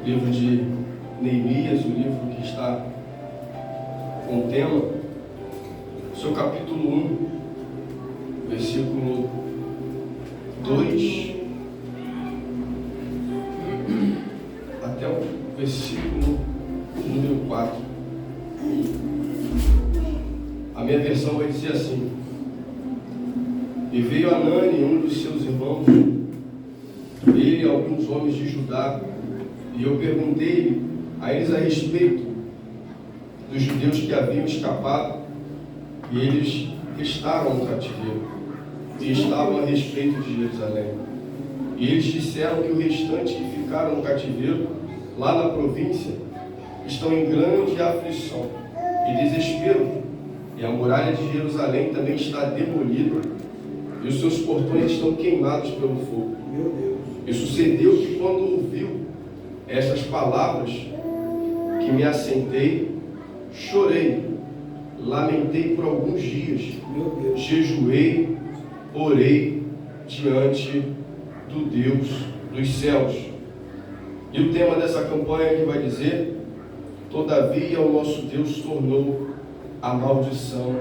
livro de Neemias, o livro que está com o tema, seu capítulo 1, versículo 2 até o versículo número 4. A minha versão vai dizer assim: E veio Anani, um dos seus irmãos, ele e alguns homens de Judá, e eu perguntei a eles a respeito dos judeus que haviam escapado, e eles estavam no cativeiro, e estavam a respeito de Jerusalém. E eles disseram que o restante que ficaram no cativeiro, lá na província, estão em grande aflição e desespero, e a muralha de Jerusalém também está demolida, e os seus portões estão queimados pelo fogo. Meu Deus. E sucedeu que, quando ouviu estas palavras, que me assentei, chorei, lamentei por alguns dias, Meu Deus. jejuei, orei diante do Deus dos céus. E o tema dessa campanha que vai dizer: todavia o nosso Deus tornou a maldição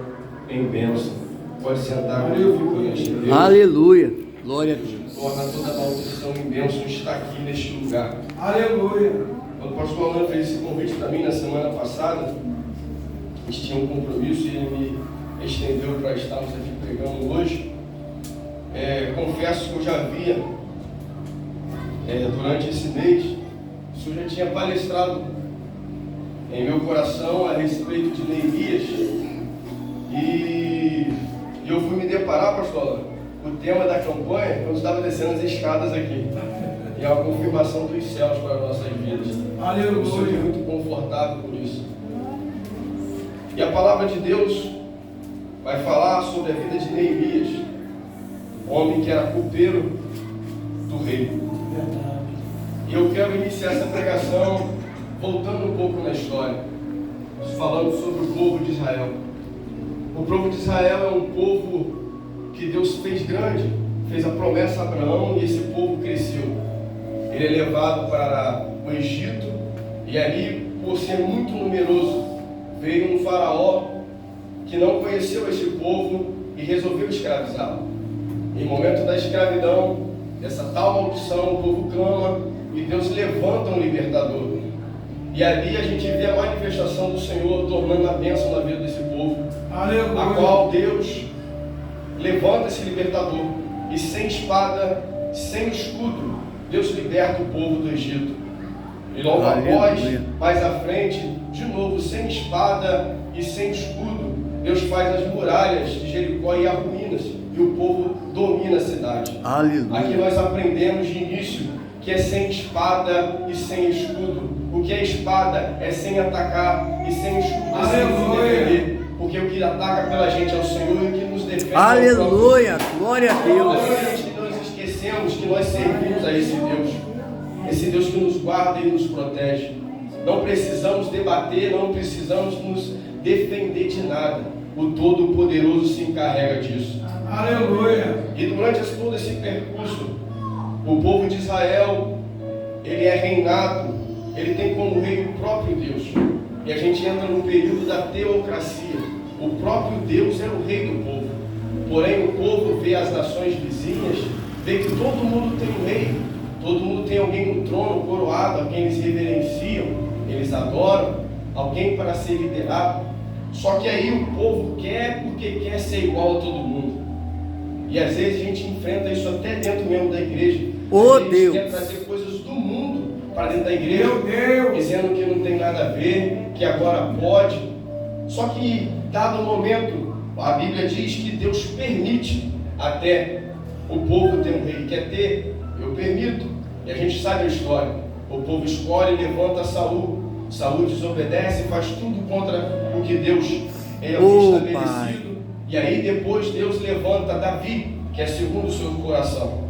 em bênção. Pode sentar, glorificando este Deus. Aleluia. Glória a Deus. Torna toda a maldição em bênção, está aqui neste lugar. Aleluia. Quando o pastor Alan fez esse convite para mim na semana passada, a gente tinha um compromisso e ele me estendeu para estarmos aqui pregando hoje. Confesso que eu já havia, durante esse mês, o Senhor já tinha palestrado em meu coração a respeito de Neemias, e eu fui me deparar, pastor Alan, o tema da campanha quando eu estava descendo as escadas aqui. E é uma confirmação dos céus para as nossas vidas. Aleluia. Eu sou muito confortável por isso. E a palavra de Deus vai falar sobre a vida de Neemias, homem que era copeiro do rei. Verdade. E eu quero iniciar essa pregação voltando um pouco na história, falando sobre o povo de Israel. O povo de Israel é um povo que Deus fez grande, fez a promessa a Abraão, e esse povo cresceu. Ele é levado para o Egito, e ali, por ser muito numeroso, veio um faraó que não conheceu esse povo e resolveu escravizá-lo. Em momento da escravidão, dessa tal maldição, o povo clama e Deus levanta um libertador. E ali a gente vê a manifestação do Senhor tornando a bênção na vida desse povo. Aleluia. A qual Deus levanta esse libertador, e sem espada, sem escudo, Deus liberta o povo do Egito. E logo após, mais à frente, de novo, sem espada e sem escudo, Deus faz as muralhas de Jericó e arruínas, e o povo domina a cidade. Aleluia. Aqui nós aprendemos de início que é sem espada e sem escudo. O que é espada é sem atacar, e sem escudo é sem nos defender. Porque o que ataca pela gente é o Senhor, e o que nos defende Aleluia. é o próprio. Glória a Deus. Nós esquecemos que nós servimos a esse Deus que nos guarda e nos protege. Não precisamos debater, não precisamos nos defender de nada. O Todo-Poderoso se encarrega disso. Aleluia. E durante todo esse percurso, o povo de Israel, ele é reinado, ele tem como rei o próprio Deus. E a gente entra no período da teocracia. O próprio Deus é o rei do povo. Porém, o povo vê as nações vizinhas, vê que todo mundo tem um rei, todo mundo tem alguém no trono coroado, a quem eles reverenciam, eles adoram, alguém para ser liderado. Só que aí o povo quer, porque quer ser igual a todo mundo. E às vezes a gente enfrenta isso até dentro mesmo da igreja. Oh, a gente Deus. quer trazer coisas do mundo para dentro da igreja, Meu Deus. dizendo que não tem nada a ver, que agora pode. Só que, dado o momento, a Bíblia diz que Deus permite até o povo ter um rei. Quer ter? Eu permito. E a gente sabe a história. O povo escolhe, levanta Saul. Saul desobedece, faz tudo contra o que Deus havia estabelecido. E aí depois Deus levanta Davi, que é segundo o seu coração.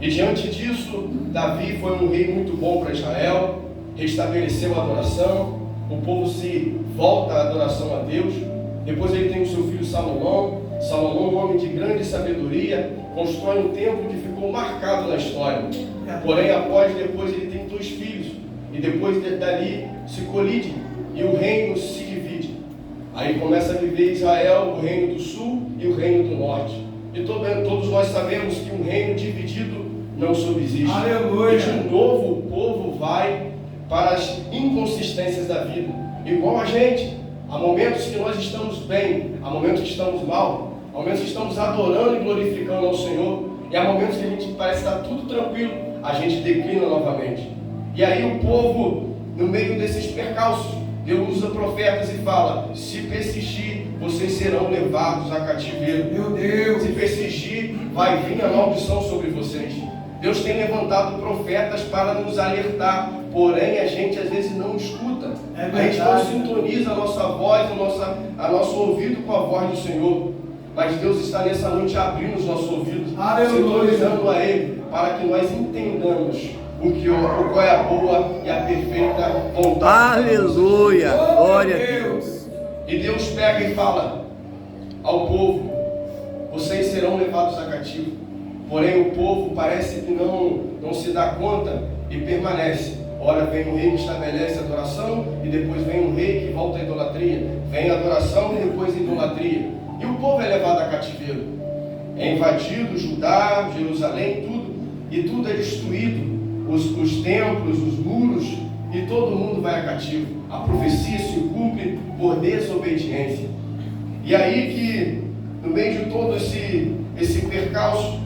E diante disso, Davi foi um rei muito bom para Israel, restabeleceu a adoração, o povo se volta à adoração a Deus. Depois ele tem o seu filho Salomão, um homem de grande sabedoria, constrói um templo que ficou marcado na história. Porém, depois ele tem 2 filhos, e e depois dali se colide e o reino se divide. Aí começa a viver Israel, o reino do sul e o reino do norte. E todos nós sabemos que um reino dividido não subsiste. Aleluia. E de novo o povo vai para as inconsistências da vida, igual a gente. Há momentos que nós estamos bem, há momentos que estamos mal, há momentos que estamos adorando e glorificando ao Senhor, e há momentos que a gente parece estar tudo tranquilo, a gente declina novamente. E aí o povo, no meio desses percalços, Deus usa profetas e fala: se persistir, vocês serão levados a cativeiro. Meu Deus. Se persistir, vai vir a maldição sobre vocês. Deus tem levantado profetas para nos alertar, porém a gente às vezes não escuta. A gente não sintoniza a nossa voz, a nosso ouvido com a voz do Senhor. Mas Deus está nessa noite abrindo os nossos ouvidos, sintonizando a Ele, para que nós entendamos qual é a boa e a perfeita vontade. Aleluia. Glória a Deus. E Deus pega e fala ao povo: vocês serão levados a cativo. Porém o povo parece que não se dá conta e permanece. Ora, vem um rei que estabelece a adoração, e depois vem um rei que volta à idolatria. Vem a adoração e depois a idolatria. E o povo é levado a cativeiro. É invadido Judá, Jerusalém, tudo. E tudo é destruído. Os templos, os muros, e todo mundo vai a cativo. A profecia se cumpre por desobediência. E aí que, no meio de todo esse percalço,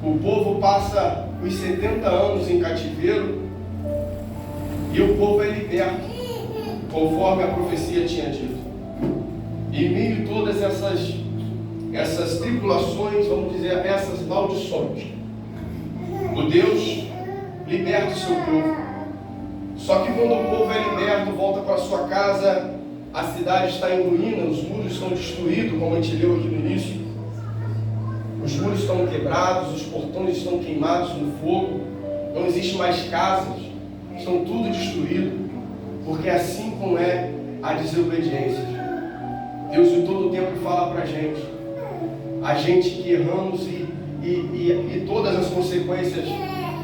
o povo passa os 70 anos em cativeiro e o povo é liberto, conforme a profecia tinha dito. E em meio a todas essas tribulações, vamos dizer, essas maldições, o Deus liberta o seu povo. Só que quando o povo é liberto, volta para sua casa, a cidade está em ruína, os muros estão destruídos, como a gente leu aqui no início. Os muros estão quebrados, os portões estão queimados no fogo, não existe mais casas, estão tudo destruído, porque assim como é a desobediência. Deus em todo o tempo fala para a gente que erramos e todas as consequências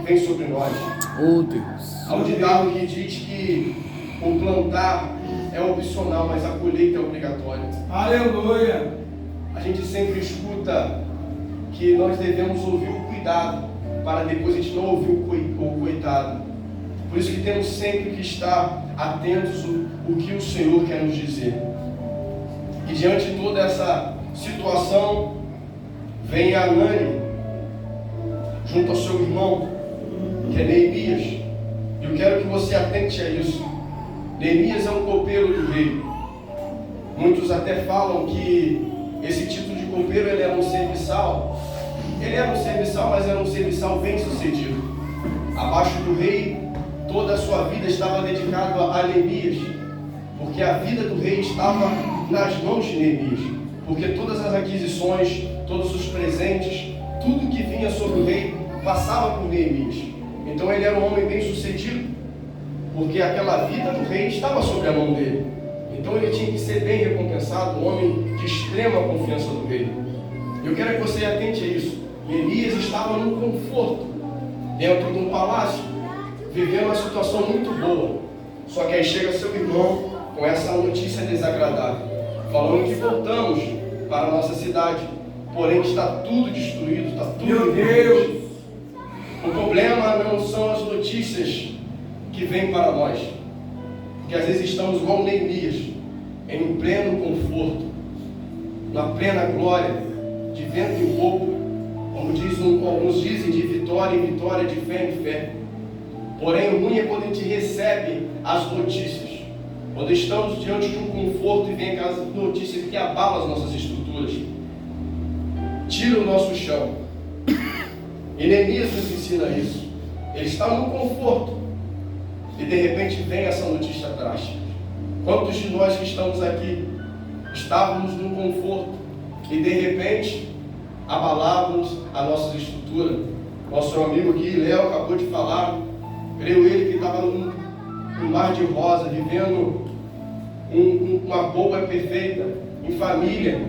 vêm sobre nós. Oh Deus. Há um ditado que diz que o plantar é opcional, mas a colheita é obrigatória. Aleluia. A gente sempre escuta que nós devemos ouvir o cuidado, para depois a gente não ouvir o coitado. Por isso que temos sempre que estar atentos ao que o Senhor quer nos dizer. E diante de toda essa situação, vem Anani, junto ao seu irmão, que é Neemias. E eu quero que você atente a isso. Neemias é um copeiro do rei. Muitos até falam que esse tipo de copeiro, ele era um serviçal. Ele era um serviçal, mas era um serviçal bem sucedido. Abaixo do rei, toda a sua vida estava dedicada a Neemias, porque a vida do rei estava nas mãos de Neemias, porque todas as aquisições, todos os presentes, tudo que vinha sobre o rei passava por Neemias. Então ele era um homem bem sucedido, porque aquela vida do rei estava sobre a mão dele. Então ele tinha que ser bem recompensado, um homem de extrema confiança do rei. Eu quero que você atente a isso. Elias estava num conforto, dentro de um palácio, vivendo uma situação muito boa. Só que aí chega seu irmão com essa notícia desagradável, falando que voltamos para a nossa cidade, porém está tudo destruído, está tudo. Meu Deus! O problema não são as notícias que vêm para nós, porque às vezes estamos igual Neemias, em um pleno conforto, na plena glória, de vento em pouco, como alguns dizem, de vitória em vitória, de fé em fé. Porém, o ruim é quando a gente recebe as notícias, quando estamos diante de um conforto e vem aquelas notícias que abalam as nossas estruturas, tira o nosso chão. E Neemias nos ensina isso. Ele está no conforto e de repente vem essa notícia drástica. Quantos de nós que estamos aqui estávamos num conforto e de repente abalávamos a nossa estrutura? Nosso amigo aqui, Léo, acabou de falar, creio ele que estava num mar de rosa, vivendo uma boa e perfeita, em família,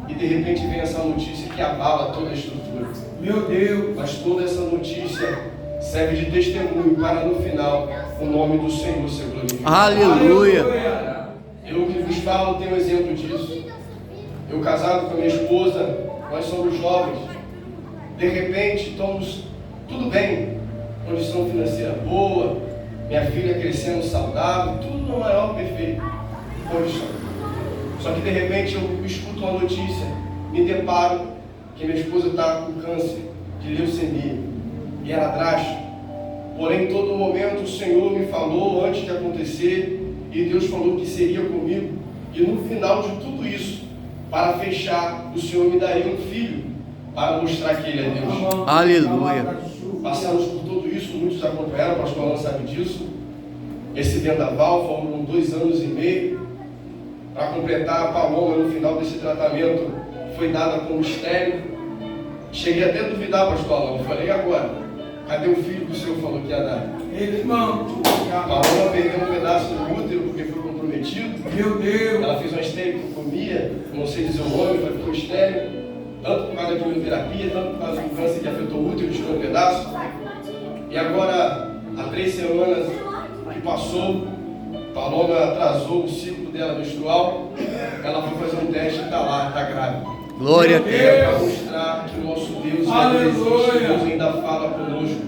e de repente vem essa notícia que abala toda a estrutura. Meu Deus! Mas toda essa notícia serve de testemunho para no final o nome do Senhor ser glorificado. Aleluia. Eu que vos falo tenho exemplo disso. Eu casado com a minha esposa, nós somos jovens. De repente estamos tudo bem, condição financeira boa, minha filha crescendo saudável, tudo no maior perfeito condição. Só que de repente eu escuto uma notícia, me deparo que minha esposa está com câncer de leucemia e era drástico. Porém, em todo momento o Senhor me falou antes de acontecer e Deus falou que seria comigo. E no final de tudo isso, para fechar, o Senhor me daria um filho para mostrar que Ele é Deus. Aleluia. Passamos por tudo isso, muitos acompanharam, o pastor Alan sabe disso. Esse vendaval foram 2 anos e meio. Para completar, a Paloma, no final desse tratamento, foi dada como estéril. Cheguei até a duvidar, pastor Alan. Eu falei, e agora? Cadê o filho que o Senhor falou que ia dar? Ele, irmão. A Paloma perdeu um pedaço do útero porque foi comprometido. Meu Deus. Ela fez uma esterectomia, não sei dizer o nome, mas ficou estéril. Tanto por causa da quimioterapia, tanto por causa do câncer que afetou o útero, tirou um pedaço. E agora, há 3 semanas que passou, Paloma atrasou o ciclo dela menstrual. Ela foi fazer um teste e está lá, está grávida. Glória a Deus. Para mostrar que o nosso Deus Aleluia. existe, Deus ainda fala conosco.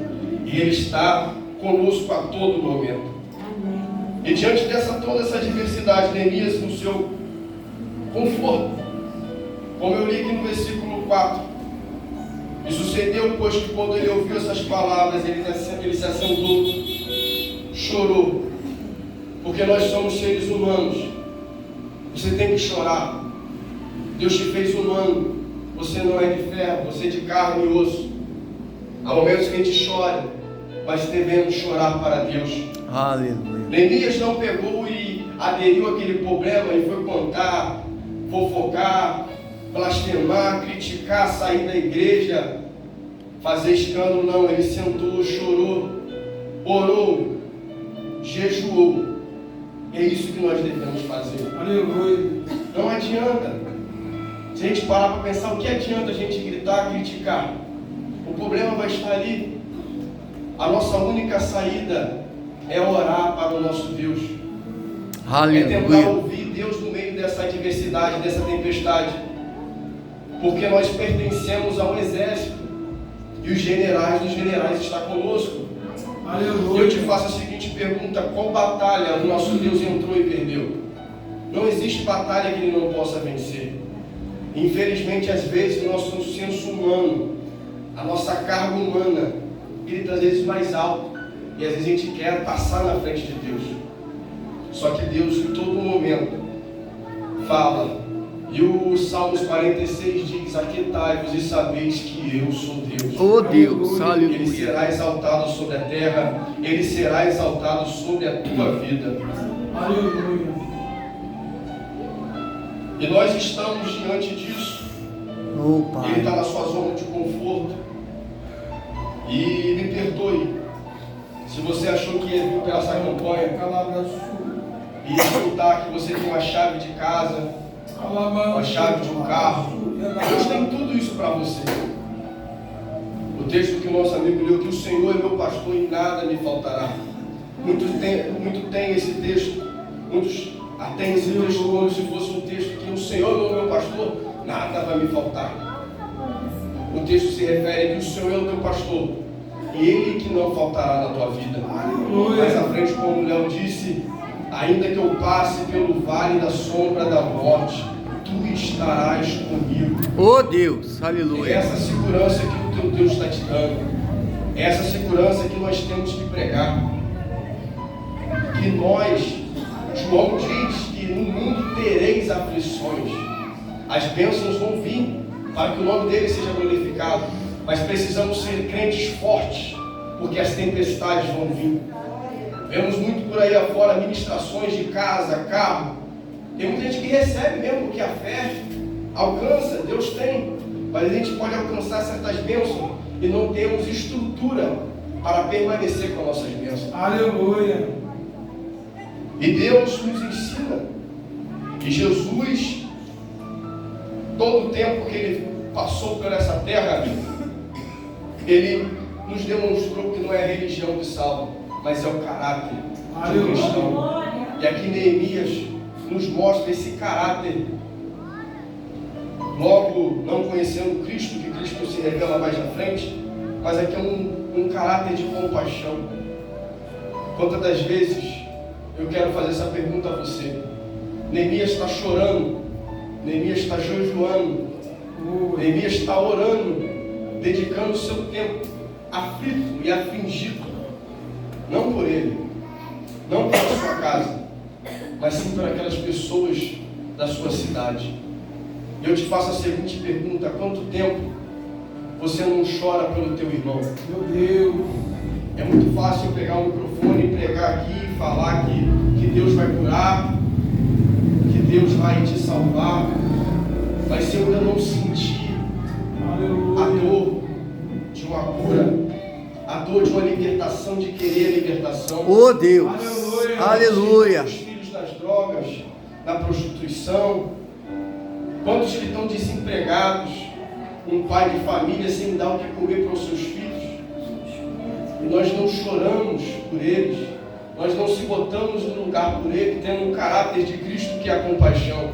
E Ele está conosco a todo momento. E diante toda essa diversidade, Neemias, no seu conforto, como eu li aqui no versículo 4, e sucedeu, pois, que quando ele ouviu essas palavras, ele se assentou, chorou, porque nós somos seres humanos. Você tem que chorar. Deus te fez humano. Você não é de ferro, você é de carne e osso. Há momentos que a gente chora, mas devemos chorar para Deus. Aleluia. Neemias não pegou e aderiu àquele problema e foi contar, fofocar, blasfemar, criticar, sair da igreja, fazer escândalo. Não, ele sentou, chorou, orou, jejuou. É isso que nós devemos fazer. Aleluia. Não adianta. Se a gente parar para pensar, o que adianta a gente gritar, criticar? O problema vai estar ali. A nossa única saída é orar para o nosso Deus. É tentar Aleluia. ouvir Deus no meio dessa adversidade, dessa tempestade. Porque nós pertencemos a um exército. E os generais dos generais estão conosco. Aleluia. Eu te faço a seguinte pergunta: qual batalha o nosso Deus entrou e perdeu? Não existe batalha que Ele não possa vencer. Infelizmente, às vezes, o nosso senso humano, a nossa carga humana, grita às vezes mais alto. E às vezes a gente quer passar na frente de Deus. Só que Deus, em todo momento, fala. E o Salmos 46 diz: aquietai-vos e sabeis que eu sou Deus. Oh Deus, Ele aleluia. será exaltado sobre a terra, Ele será exaltado sobre a tua vida. Aleluia. E nós estamos diante disso. Oh Ele está Pai. na sua zona de conforto. E me perdoe se você achou que ia vir pela essa campanha e escutar que você tem uma chave de casa, uma chave de um carro. Deus tem tudo isso para você. O texto que o nosso amigo leu, que o Senhor é meu pastor e nada me faltará. Muitos têm esse texto, muitos têm esse texto como se fosse um texto que o Senhor é o meu pastor, nada vai me faltar. O texto se refere a que o Senhor é o teu pastor e Ele que não faltará na tua vida. Mais à frente, como o Léo disse, ainda que eu passe pelo vale da sombra da morte, tu estarás comigo. Oh Deus, É aleluia. essa segurança que o teu Deus está te dando. É essa segurança que nós temos que pregar. Que nós, João diz que no mundo tereis aflições. As bênçãos vão vir para que o nome dele seja glorificado. Mas precisamos ser crentes fortes, porque as tempestades vão vir. Vemos muito por aí afora ministrações de casa, carro. Tem muita gente que recebe mesmo, porque a fé alcança, Deus tem. Mas a gente pode alcançar certas bênçãos e não temos estrutura para permanecer com nossas bênçãos. Aleluia. E Deus nos ensina. E Jesus, todo o tempo que Ele passou por essa terra, Ele nos demonstrou que não é a religião que salva, mas é o caráter de um Aleluia. cristão. E aqui Neemias nos mostra esse caráter. Logo, não conhecendo Cristo, que Cristo se revela mais na frente, mas aqui é um caráter de compaixão. Quantas das vezes eu quero fazer essa pergunta a você? Neemias está chorando, Neemias está jejuando, Neemias está orando, dedicando o seu tempo aflito e afligido, não por ele, não pela sua casa, mas sim por aquelas pessoas da sua cidade. E eu te faço a seguinte pergunta: há quanto tempo você não chora pelo teu irmão? Meu Deus. É muito fácil pegar o microfone e pregar aqui e falar que Deus vai curar, que Deus vai te salvar, mas se eu ainda não sentir Aleluia. a dor de uma cura, a dor de uma libertação, de querer a libertação. Oh Deus. Aleluia. Aleluia. Os filhos nas drogas, na prostituição, quantos que estão desempregados, um pai de família sem dar o que comer para os seus filhos, e nós não choramos por eles, nós não se botamos no lugar por ele, tendo um caráter de Cristo que é a compaixão,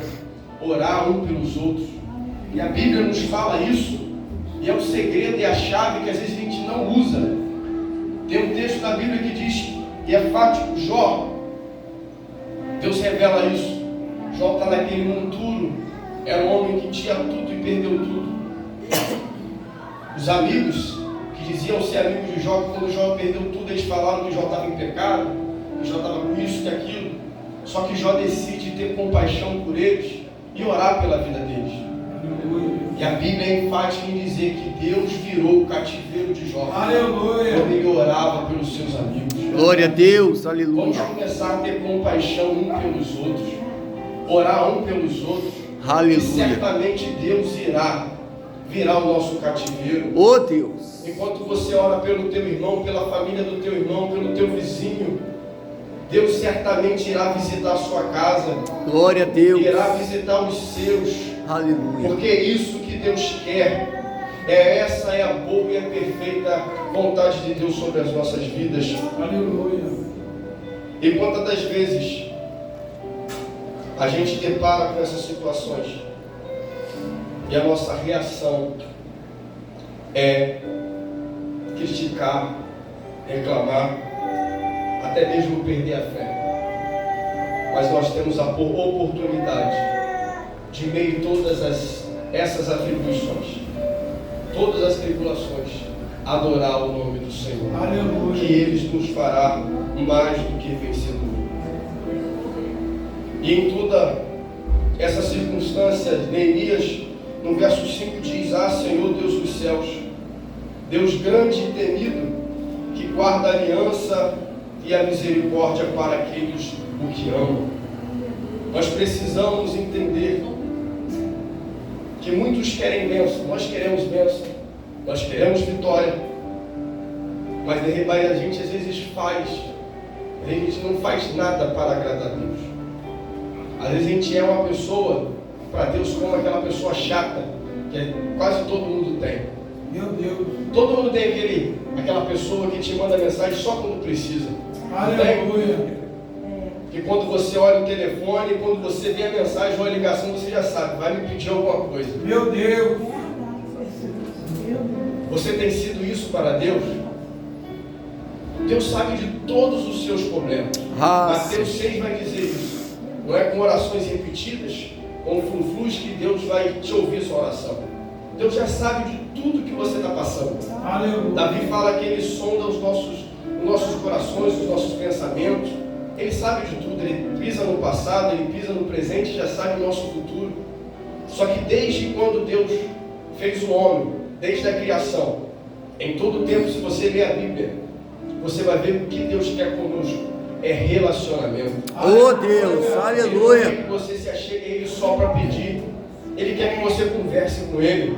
orar um pelos outros. E a Bíblia nos fala isso, e é o segredo e a chave que às vezes a gente não usa. Tem um texto da Bíblia que diz, e é fático, Jó, Deus revela isso. Jó está naquele monturo, era um homem que tinha tudo e perdeu tudo. Os amigos que diziam ser amigos de Jó, quando Jó perdeu tudo, eles falaram que Jó estava em pecado, que Jó estava com isso, que aquilo. Só que Jó decide ter compaixão por eles e orar pela vida deles. E a Bíblia é enfática em dizer que Deus virou o cativeiro de Jó. Aleluia. Quando ele orava pelos seus amigos. Glória a Deus. Vamos Aleluia. começar a ter compaixão um pelos outros, orar um pelos outros. Aleluia. E certamente Deus irá virar o nosso cativeiro. Oh Deus. Enquanto você ora pelo teu irmão, pela família do teu irmão, pelo teu vizinho, Deus certamente irá visitar a sua casa, Glória a Deus. irá visitar os seus, Aleluia. porque é isso que Deus quer. Essa é a boa e a perfeita vontade de Deus sobre as nossas vidas. Aleluia. E quantas das vezes a gente depara com essas situações e a nossa reação é criticar, reclamar, até mesmo perder a fé. Mas nós temos a oportunidade de, meio a todas essas atribuições, todas as tribulações, adorar o nome do Senhor. Aleluia. Que Ele nos fará mais do que vencedor. E em toda essa circunstância, Neemias, no verso 5 diz: Ah, Senhor Deus dos céus, Deus grande e temido, que guarda a aliança e a misericórdia para aqueles o que amam. Nós precisamos entender que muitos querem bênção, nós queremos bênção, nós queremos vitória, mas a gente às vezes a gente não faz nada para agradar a Deus. Às vezes a gente é uma pessoa para Deus como aquela pessoa chata, que quase todo mundo tem. Meu Deus. Todo mundo tem aquela pessoa que te manda mensagem só quando precisa. Aleluia. Que quando você olha o telefone, quando você vê a mensagem ou a ligação, você já sabe, vai me pedir alguma coisa. Meu Deus. Você tem sido isso para Deus? Deus sabe de todos os seus problemas. Mateus 6 vai dizer isso. Não é com orações repetidas, com frufrus, que Deus vai te ouvir sua oração. Deus já sabe de tudo que você está passando. Aleluia. Davi fala que Ele sonda os nossos corações, os nossos pensamentos. Ele sabe de tudo, Ele pisa no passado, Ele pisa no presente, já sabe o nosso futuro. Só que desde quando Deus fez o homem, desde a criação, em todo o tempo, se você ler a Bíblia, você vai ver o que Deus quer conosco. É relacionamento. Oh Deus, aleluia. Ele quer que você se achegue a Ele só para pedir. Ele quer que você converse com Ele.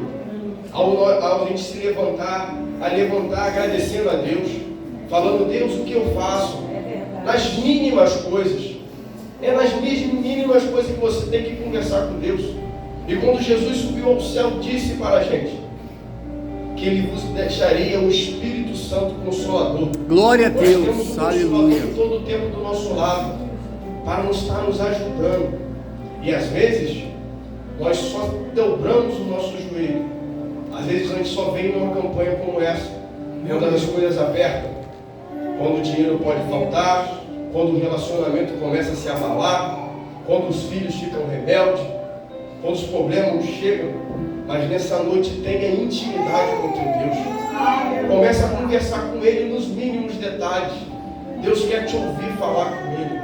Ao a gente se levantar agradecendo a Deus, falando: Deus, o que eu faço? Nas mínimas coisas. É nas mínimas coisas que você tem que conversar com Deus. E quando Jesus subiu ao céu, disse para a gente: que Ele vos deixaria o Espírito Santo Consolador. Glória a Nós temos Deus. um Consolador Aleluia. todo o tempo do nosso lado, para nos estar nos ajudando. E às vezes, nós só dobramos o nosso joelho. Às vezes a gente só vem numa campanha como essa, quando as coisas apertam, quando o dinheiro pode faltar, quando o relacionamento começa a se abalar, quando os filhos ficam rebeldes, quando os problemas chegam. Mas nessa noite tenha intimidade com o teu Deus. Começa a conversar com Ele nos mínimos detalhes. Deus quer te ouvir falar com Ele.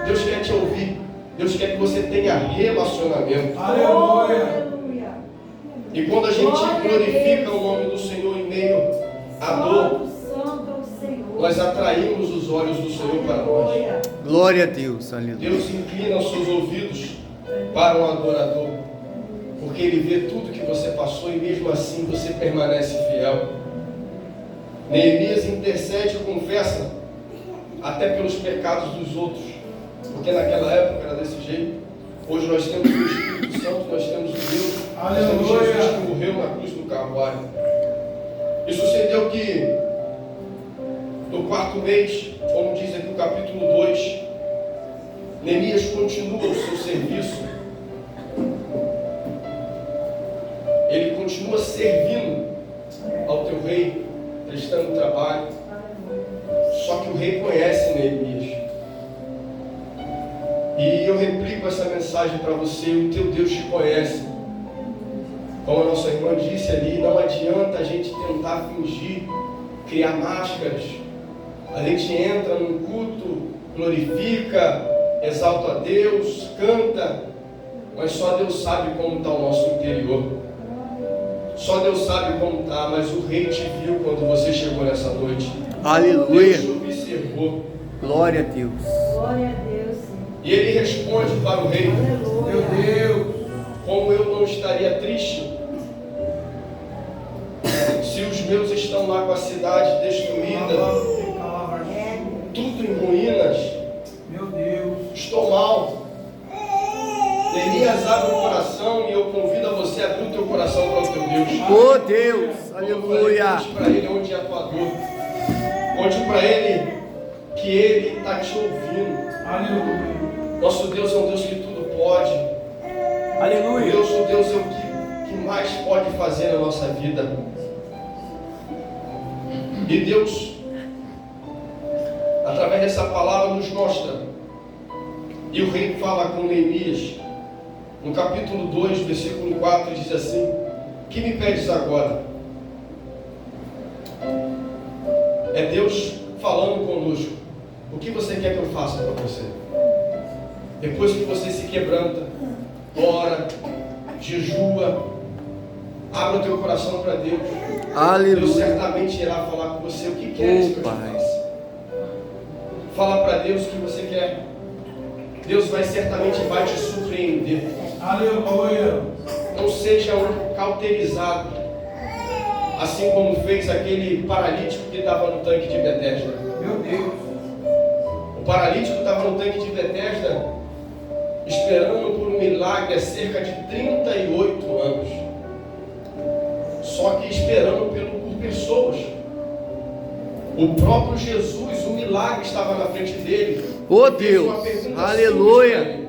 Deus quer te ouvir. Deus quer que você tenha relacionamento. Aleluia. E quando a gente glorifica o nome do Senhor em meio à dor, nós atraímos os olhos do Senhor para nós. Glória a Deus. Aleluia. Deus inclina os seus ouvidos para um adorador, porque Ele vê tudo que você passou e mesmo assim você permanece fiel. Neemias intercede e confessa até pelos pecados dos outros, porque naquela época era desse jeito. Hoje nós temos o Espírito Santo, nós temos o Deus, nós temos Jesus que morreu na cruz do Calvário. E sucedeu que no quarto mês, como diz aqui no capítulo 2, Neemias continua o seu serviço. Ele continua servindo ao teu rei, prestando trabalho. Só que o rei conhece Neemias. E eu replico essa mensagem para você: o teu Deus te conhece. Como a nossa irmã disse ali, não adianta a gente tentar fingir, criar máscaras. A gente entra num culto, glorifica, exalta a Deus, canta, mas só Deus sabe como está o nosso interior. Só Deus sabe como está, mas o rei te viu quando você chegou nessa noite. Aleluia. Deus te observou. Glória a Deus. Glória a Deus. E ele responde para o rei: Meu Deus. como eu não estaria triste se os meus estão lá com a cidade destruída, tudo em ruínas. Meu Deus. Estou mal. Neemias, abre o coração, e eu convido a você a abrir o teu coração para o teu Deus. Oh Deus. Como eu falei, Aleluia. conte para Ele onde é a tua dor. Conte para Ele que Ele está te ouvindo. Aleluia. Nosso Deus é um Deus que tudo pode. Aleluia. O Deus é o que mais pode fazer na nossa vida. E Deus, através dessa palavra, nos mostra. E o rei fala com Neemias, no capítulo 2, versículo 4, diz assim: que me pedes agora? É Deus falando conosco. O que você quer que eu faça para você? Depois que você se quebranta, ora, jejua, abre o teu coração para Deus. Deus Aleluia. certamente irá falar com você o que queres que eu te Pai. faça. Fala para Deus o que você quer. Deus certamente vai te surpreender. Aleluia. Não seja um cauterizado, assim como fez aquele paralítico que estava no tanque de Betesda. Meu Deus. O paralítico estava no tanque de Betesda, esperando por um milagre há cerca de 38 anos. Só que esperando por pessoas. O próprio Jesus, o milagre estava na frente dele. Oh Ele fez uma Deus. pergunta Aleluia. simples para ele: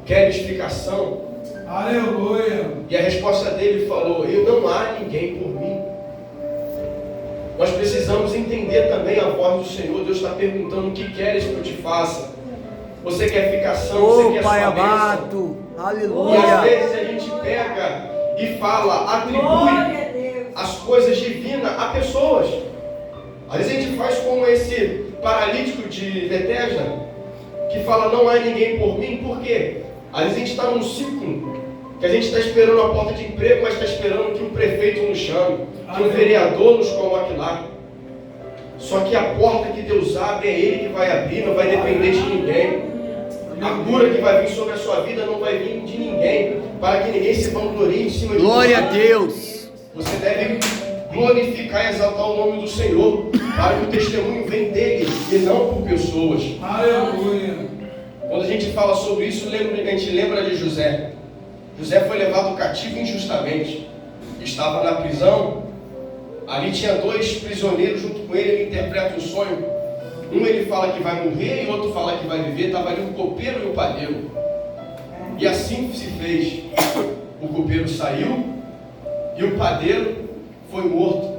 quer explicação? Aleluia. E a resposta dele falou: não há ninguém por mim. Nós precisamos entender também a voz do Senhor. Deus está perguntando: o que queres que eu te faça? Você quer ficação? Você Oh quer Pai sua bênção? amado. E às Aleluia. vezes a gente pega e fala, atribui Glória a Deus. as coisas divinas a pessoas. Às vezes a gente faz como esse paralítico de Betesda, que fala: não há ninguém por mim. Por quê? Às vezes a gente está num ciclo que a gente está esperando a porta de emprego, mas está esperando que o prefeito nos chame, que o vereador nos coloque lá. Só que a porta que Deus abre é Ele que vai abrir, não vai depender de ninguém. A cura que vai vir sobre a sua vida não vai vir de ninguém, para que ninguém se vanglorie em cima de você. Glória a Deus. Você deve glorificar e exaltar o nome do Senhor, para que o testemunho venha dele e não por pessoas. Aleluia. Quando a gente fala sobre isso, a gente lembra de José. José foi levado cativo injustamente. Estava na prisão, Ali tinha dois prisioneiros junto com ele, ele interpreta um sonho. Um ele fala que vai morrer e o outro fala que vai viver. Estava ali o copeiro e o padeiro. E assim se fez. O copeiro saiu e o padeiro foi morto.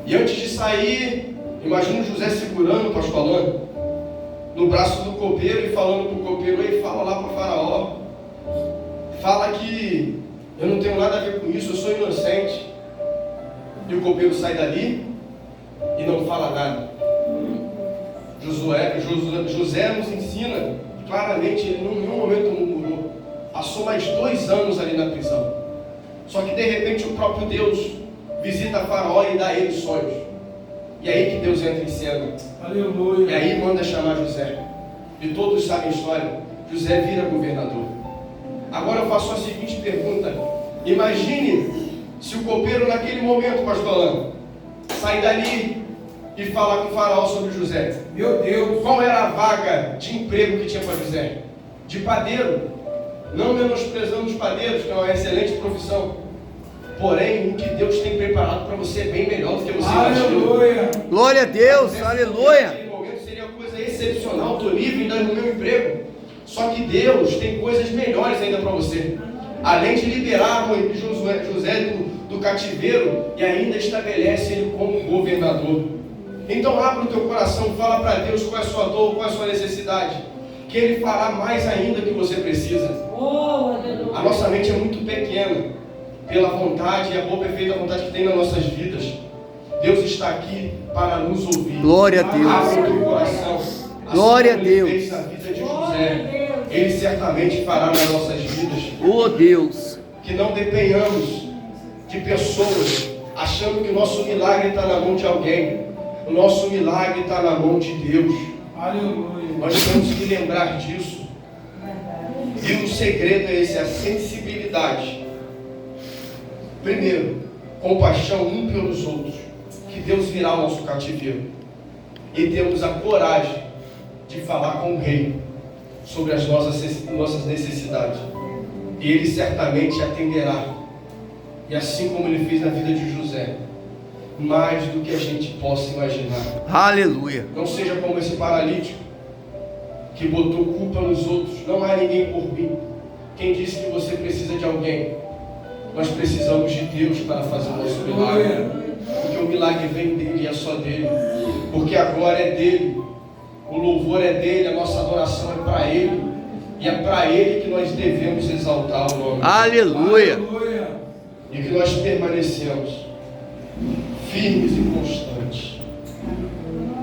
E antes de sair, imagina José segurando o pastor Alain no braço do copeiro e falando para o copeiro: ei, fala lá para o faraó. Fala que eu não tenho nada a ver com isso, eu sou inocente. E o copeiro sai dali e não fala nada. José nos ensina claramente, ele em nenhum momento murmurou. Passou mais 2 anos ali na prisão. Só que de repente o próprio Deus visita Faraó e dá a ele sonhos. E aí que Deus entra em cena. Aleluia. E aí manda chamar José. E todos sabem a história. José vira governador. Agora eu faço a seguinte pergunta. Imagine se o copeiro naquele momento, pastor Alain, sai dali e fala com o faraó sobre José. Meu Deus. Qual era a vaga de emprego que tinha para José? De padeiro. Não menosprezando os padeiros, que é uma excelente profissão. Porém, o que Deus tem preparado para você é bem melhor do que você imaginou. Aleluia. Glória a Deus, aleluia. Naquele momento seria uma coisa excepcional. Estou livre no meu emprego. Só que Deus tem coisas melhores ainda para você. Além de liberar José do cativeiro, e ainda estabelece ele como governador. Então abre o teu coração, fala para Deus qual é a sua dor, qual é a sua necessidade, que Ele fará mais ainda que você precisa. A nossa mente é muito pequena, pela vontade e a boa perfeita vontade que tem nas nossas vidas. Deus está aqui para nos ouvir. Glória a Deus. Abre o teu coração. Glória a Assim como Ele Deus. fez na vida de José, Ele certamente fará nas nossas vidas. Oh Deus. Que não depenhamos de pessoas achando que o nosso milagre está na mão de alguém. O nosso milagre está na mão de Deus. Aleluia. Nós temos que lembrar disso. E o segredo é esse, a sensibilidade. Primeiro, compaixão um pelos outros, que Deus virá o nosso cativeiro. E temos a coragem de falar com o Rei sobre as nossas necessidades. E Ele certamente atenderá. E assim como Ele fez na vida de José, mais do que a gente possa imaginar. Aleluia. Não seja como esse paralítico que botou culpa nos outros. Não há ninguém por mim. Quem disse que você precisa de alguém? Nós precisamos de Deus para fazer o nosso milagre. Porque o milagre vem dele e é só dele. Porque a glória é dele. O louvor é dele, a nossa adoração é para ele. E é para ele que nós devemos exaltar o nome. Aleluia. Aleluia. E que nós permanecemos firmes e constantes.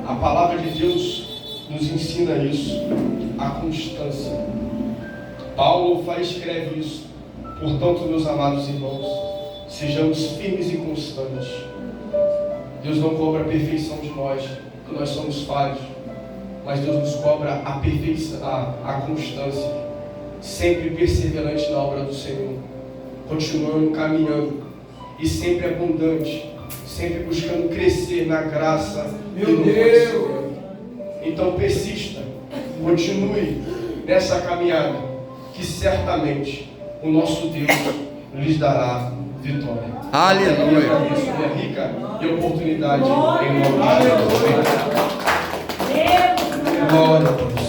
A palavra de Deus nos ensina isso, a constância. Paulo escreve isso. Portanto, meus amados irmãos, sejamos firmes e constantes. Deus não cobra a perfeição de nós, porque nós somos falhos, mas Deus nos cobra a perfeição, a constância, sempre perseverante na obra do Senhor, continuando caminhando e sempre abundante, sempre buscando crescer na graça e no conhecimento. Então persista, continue nessa caminhada, que certamente o nosso Deus lhes dará vitória. Aleluia. Eu agradeço a rica e oportunidade em nome de Jesus. Glória a Deus.